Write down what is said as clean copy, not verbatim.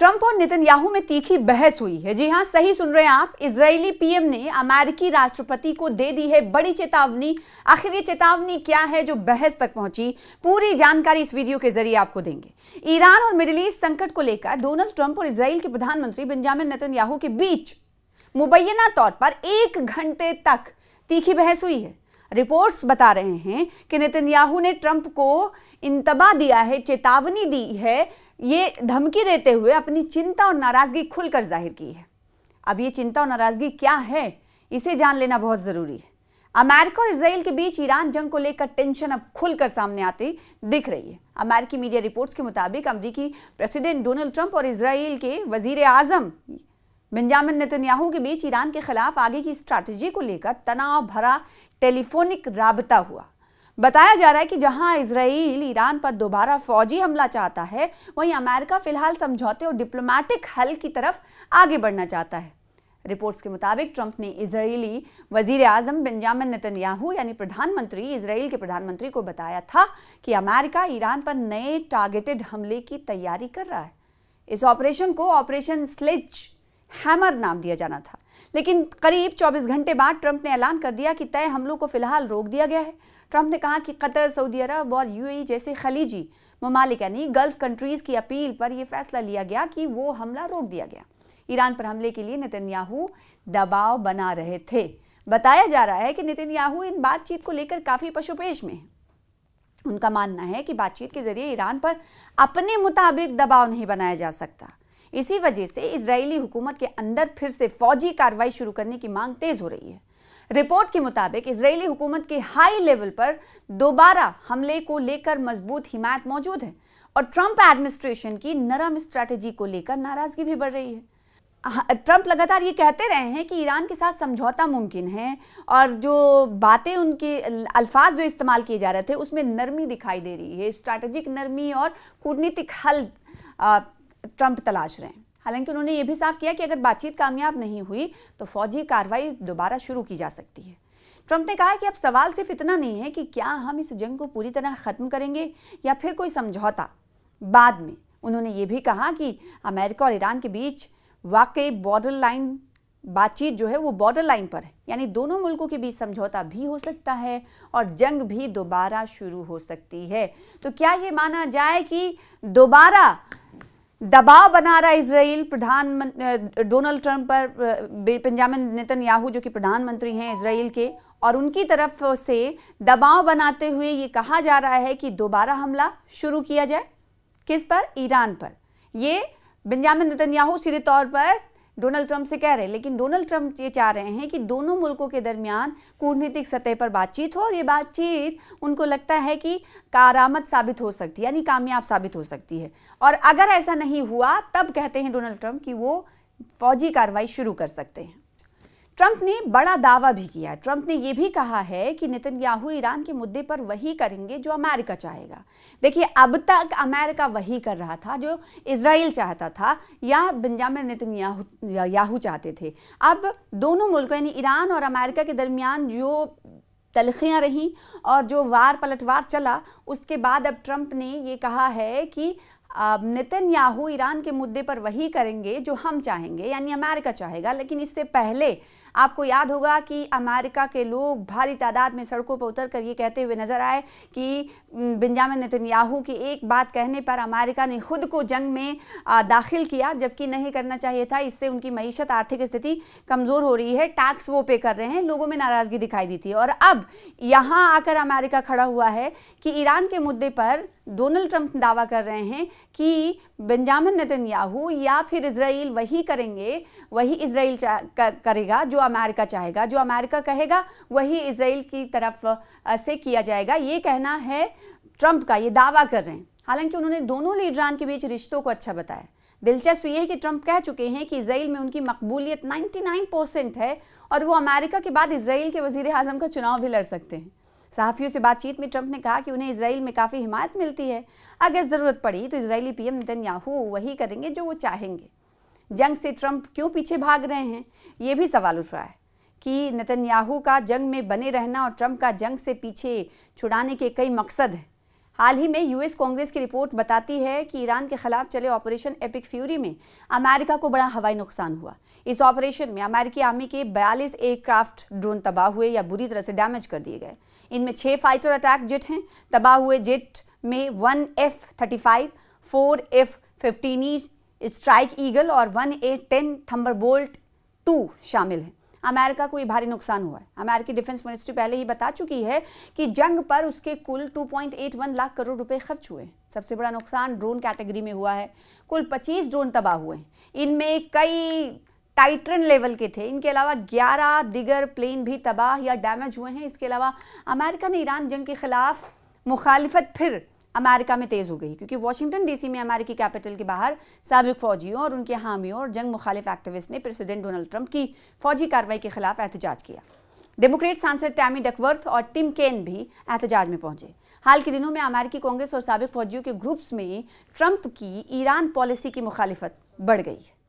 Trump और Netanyahu में तीखी बहस हुई है। जी हां, सही सुन रहे हैं आप। इजरायली पीएम ने अमेरिकी राष्ट्रपति को दे दी है बड़ी चेतावनी। आखिर ये चेतावनी क्या है जो बहस तक पहुंची, पूरी जानकारी इस वीडियो के जरिए आपको देंगे। ईरान और मिडिल ईस्ट संकट को लेकर डोनाल्ड ट्रंप और इजराइल के प्रधानमंत्री बेंजामिन नेतन्याहू के बीच मुबैना तौर पर 1 घंटे तक तीखी बहस हुई है। रिपोर्ट्स बता रहे हैं कि नेतन्याहू ने ट्रंप को इंतबा दिया है, चेतावनी दी है, ये धमकी देते हुए अपनी चिंता और नाराजगी खुलकर जाहिर की है। अब ये चिंता और नाराजगी क्या है, इसे जान लेना बहुत जरूरी है। अमेरिका और इजराइल के बीच ईरान जंग को लेकर टेंशन अब खुलकर सामने आती दिख रही है। अमेरिकी मीडिया रिपोर्ट्स के मुताबिक अमेरिकी प्रेसिडेंट डोनाल्ड ट्रंप और इजराइल के वजीर आजम बेंजामिन नेतन्याहू के बीच ईरान के खिलाफ आगे की स्ट्रैटेजी को लेकर तनाव भरा टेलीफोनिक राबता हुआ। बताया जा रहा है कि जहां इजराइल ईरान पर दोबारा फौजी हमला चाहता है, वहीं अमेरिका फिलहाल समझौते और डिप्लोमेटिक हल की तरफ आगे बढ़ना चाहता है। रिपोर्ट्स के मुताबिक ट्रंप ने इजरायली वजीर आजम बेंजामिन नेतन्याहू यानी प्रधानमंत्री इजराइल के प्रधानमंत्री को बताया था कि अमेरिका ईरान पर नए टारगेटेड हमले की तैयारी कर रहा है। इस ऑपरेशन को ऑपरेशन स्लेज हैमर नाम दिया जाना था, लेकिन करीब 24 घंटे बाद ट्रंप ने ऐलान कर दिया कि तय हमलों को फिलहाल रोक दिया गया है। ट्रंप ने कहा कि कतर, सऊदी अरब और यूएई जैसे खलीजी ममालिक यानी गल्फ कंट्रीज की अपील पर यह फैसला लिया गया कि वो हमला रोक दिया गया। ईरान पर हमले के लिए नेतन्याहू दबाव बना रहे थे। बताया जा रहा है कि नेतन्याहू इन बातचीत को लेकर काफी पशुपेश में है। उनका मानना है कि बातचीत के जरिए ईरान पर अपने मुताबिक दबाव नहीं बनाया जा सकता। इसी वजह से इजरायली हुकूमत के अंदर फिर से फौजी कार्रवाई शुरू करने की मांग तेज हो रही है। रिपोर्ट के मुताबिक इजरायली हुकूमत के हाई लेवल पर दोबारा हमले को लेकर मजबूत हिमायत मौजूद है और ट्रंप एडमिनिस्ट्रेशन की नरम स्ट्रैटेजी को लेकर नाराजगी भी बढ़ रही है। ट्रंप लगातार ये कहते रहे हैं कि ईरान के साथ समझौता मुमकिन है और जो बातें उनके अल्फाज जो इस्तेमाल किए जा रहे थे उसमें नरमी दिखाई दे रही है, स्ट्रैटेजिक नरमी और कूटनीतिक हल ट्रंप तलाश रहे हैं। हालांकि उन्होंने ये भी साफ किया कि अगर बातचीत कामयाब नहीं हुई तो फौजी कार्रवाई दोबारा शुरू की जा सकती है। ट्रंप ने कहा कि अब सवाल सिर्फ इतना नहीं है कि क्या हम इस जंग को पूरी तरह खत्म करेंगे या फिर कोई समझौता बाद में। उन्होंने ये भी कहा कि अमेरिका और ईरान के बीच वाकई बॉर्डर लाइन बातचीत जो है वो बॉर्डर लाइन पर है, यानी दोनों मुल्कों के बीच समझौता भी हो सकता है और जंग भी दोबारा शुरू हो सकती है। तो क्या ये माना जाए कि दोबारा दबाव बना रहा इजराइल प्रधानमंत्री डोनाल्ड ट्रंप पर बेंजामिन नेतन्याहू जो कि प्रधानमंत्री हैं इजराइल के, और उनकी तरफ से दबाव बनाते हुए ये कहा जा रहा है कि दोबारा हमला शुरू किया जाए। किस पर? ईरान पर। ये बेंजामिन नेतन्याहू सीधे तौर पर डोनाल्ड ट्रंप से कह रहे हैं, लेकिन डोनाल्ड ट्रंप ये चाह रहे हैं कि दोनों मुल्कों के दरमियान कूटनीतिक सतह पर बातचीत हो और ये बातचीत उनको लगता है कि कारआमद साबित हो सकती है, यानी कामयाब साबित हो सकती है। और अगर ऐसा नहीं हुआ तब कहते हैं डोनाल्ड ट्रंप कि वो फौजी कार्रवाई शुरू कर सकते हैं। ट्रंप ने बड़ा दावा भी किया है। ट्रंप ने यह भी कहा है कि नेतन्याहू ईरान के मुद्दे पर वही करेंगे जो अमेरिका चाहेगा। देखिए, अब तक अमेरिका वही कर रहा था जो इजराइल चाहता था या बेंजामिन नेतन्याहू चाहते थे। अब दोनों मुल्कों यानी ईरान और अमेरिका के दरमियान जो तलखियां रहीं और जो वार पलटवार चला, उसके बाद अब ट्रंप ने ये कहा है कि नेतन्याहू ईरान के मुद्दे पर वही करेंगे जो हम चाहेंगे, यानी अमेरिका चाहेगा। लेकिन इससे पहले आपको याद होगा कि अमेरिका के लोग भारी तादाद में सड़कों पर उतरकर ये कहते हुए नजर आए कि बेंजामिन नेतन्याहू की एक बात कहने पर अमेरिका ने खुद को जंग में दाखिल किया, जबकि नहीं करना चाहिए था। इससे उनकी मईशत, आर्थिक स्थिति कमज़ोर हो रही है, टैक्स वो पे कर रहे हैं, लोगों में नाराज़गी दिखाई दी थी। और अब यहाँ आकर अमेरिका खड़ा हुआ है कि ईरान के मुद्दे पर डोनाल्ड ट्रंप दावा कर रहे हैं कि बेंजामिन नेतन्याहू या फिर इजराइल वही करेंगे, वही इजराइल करेगा जो अमेरिका चाहेगा, जो अमेरिका कहेगा वही इजराइल की तरफ से किया जाएगा। ये कहना है ट्रंप का, ये दावा कर रहे हैं। हालांकि उन्होंने दोनों लीडरान के बीच रिश्तों को अच्छा बताया। दिलचस्प ये है कि ट्रंप कह चुके हैं कि इजराइल में उनकी मकबूलियत 99% है और वो अमेरिका के बाद इजराइल के वजीर आजम का चुनाव भी लड़ सकते हैं। सहाफ़ियों से बातचीत में ट्रंप ने कहा कि उन्हें इजराइल में काफ़ी हिमायत मिलती है। अगर ज़रूरत पड़ी तो इजरायली पीएम नेतन्याहू वही करेंगे जो वो चाहेंगे। जंग से ट्रंप क्यों पीछे भाग रहे हैं, ये भी सवाल उठ रहा है कि नेतन्याहू का जंग में बने रहना और ट्रंप का जंग से पीछे छुड़ाने के कई मकसद हैं। हाल ही में यूएस कांग्रेस की रिपोर्ट बताती है कि ईरान के खिलाफ चले ऑपरेशन एपिक फ्यूरी में अमेरिका को बड़ा हवाई नुकसान हुआ। इस ऑपरेशन में अमेरिकी आर्मी के 42 एयरक्राफ्ट ड्रोन तबाह हुए या बुरी तरह से डैमेज कर दिए गए। इनमें 6 फाइटर अटैक जेट हैं। तबाह हुए जेट में 1 F-35, 4 F-15E स्ट्राइक ईगल और 1 A-10 थंडरबोल्ट 2 शामिल हैं। अमेरिका को ये भारी नुकसान हुआ है। अमेरिकी डिफेंस मिनिस्ट्री पहले ही बता चुकी है कि जंग पर उसके कुल 2.81 लाख करोड़ रुपए खर्च हुए। सबसे बड़ा नुकसान ड्रोन कैटेगरी में हुआ है। कुल 25 ड्रोन तबाह हुए हैं। इनमें कई टाइटन लेवल के थे। इनके अलावा 11 दिगर प्लेन भी तबाह या डैमेज हुए हैं। इसके अलावा अमेरिका ने ईरान जंग के खिलाफ मुखालिफत फिर अमेरिका में तेज हो गई, क्योंकि वॉशिंगटन डीसी में अमेरिकी कैपिटल के बाहर साबिक फौजियों और उनके हामियों और जंग मुखालिफ एक्टिविस्ट ने प्रेसिडेंट डोनाल्ड ट्रंप की फौजी कार्रवाई के खिलाफ एहतजाज किया। डेमोक्रेट सांसद टैमी डकवर्थ और टिम केन भी एहतजाज में पहुंचे। हाल के दिनों में अमेरिकी कांग्रेस और साबिक फौजियों के ग्रुप्स में ट्रंप की ईरान पॉलिसी की मुखालिफत बढ़ गई है।